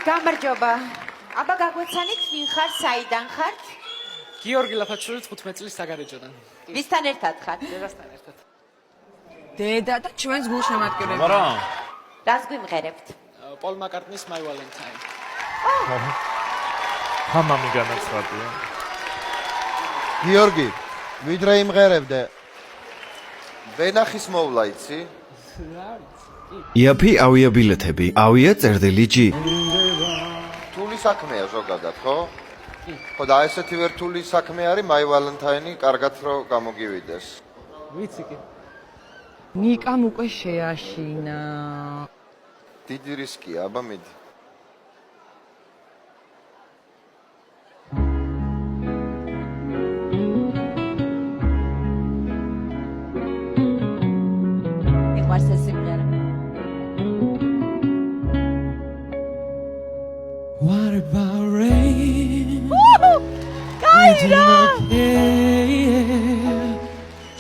გამარჯობა. აბა გაგვეცანით ვინ ხარ, საიდან ხართ? გიორგი ლაფაჩური 15 წლის საგარეჯოდან. ვისთან ერთად ხართ? დედასთან ერთად. დედა და ჩვენს გულშემატკივრები. მაგრამ რას გვიმღერებთ? პოლ მაკარტნის My Valentine. მამამი განაცხადია. გიორგი, ვიდრე იმღერებდე. ვენახის მოვლა იცი? იაფი ავია ბილეთები, ავია წერდილი ჯი. რთული საქმეა ზოგადად, ხო? ხო და ესეთი ვერტული საქმე არის My Valentine, კარგად რომ გამოგივიდეს. ვიცი კი. ნიკამ უკვე შეაშინა. დიდი რისკია, აბა მიდი. მიყვარს ეს სიმღერა. What about rain? გაირა!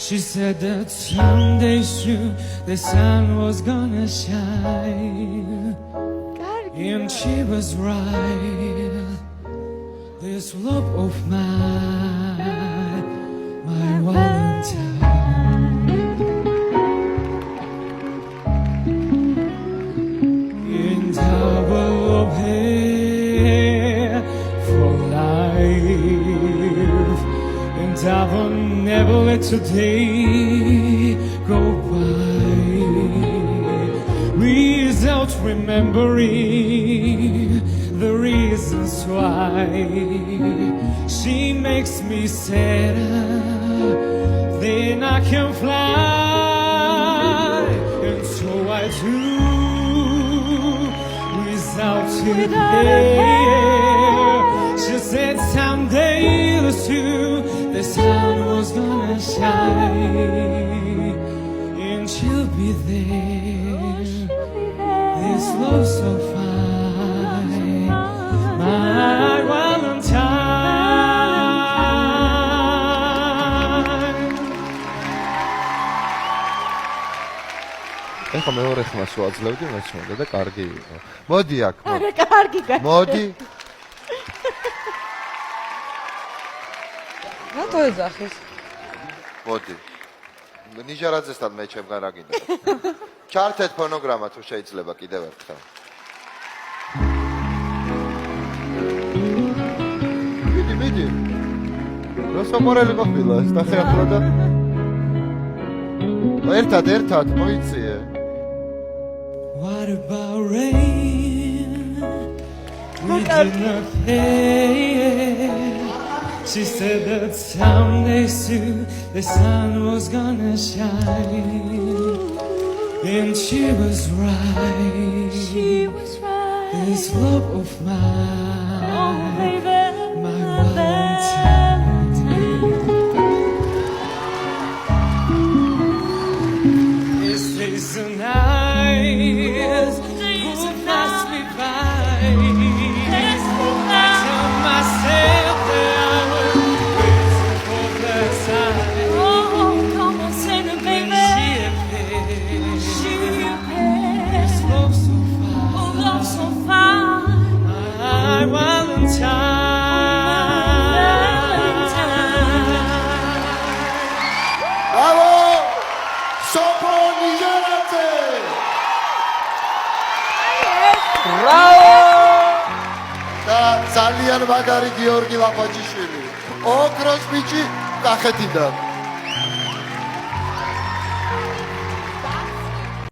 She said that someday soon the sun was gonna shine. And she was right. This love of mine, my Valentine. And I will love her for life. And I will never let today go by without remembering the reasons why she makes me sadder than I can fly. And so I do without her. She said someday soon the sun was gonna shine, and she'll be there. This love so fine, my Valentine. ეხლა მეორე ხმას ვაძლევდი, მეცნობდა და კარგი იყო. მოდი აქ. არა, კარგი გაიგე. მოდი. რატო ეძახის? მოდი. ნიჟარაძესთან მე ჩემგან რა გინდა? ჩართეთ ფონოგრამა თუ შეიძლება კიდევ ერთხელ. მიდი. როსომორელი ყოფილა ეს ნახე და ერთად მოიციე. What about rain? We did not pay. She said that someday soon the sun was gonna shine, and she was right. This love of mine, my Valentine. These days and nights would pass me by. I tell myself that I was waiting for that time. Come on, sing it, baby. She appeared. This love so fine. Oh, love so fine. My Valentine. Bravo! Sopro Nigeradze! Bravo! და ძალიან მაგარი გიორგი ლაფაჩიშვილი. ოქროს ბიჭი კახეთიდან.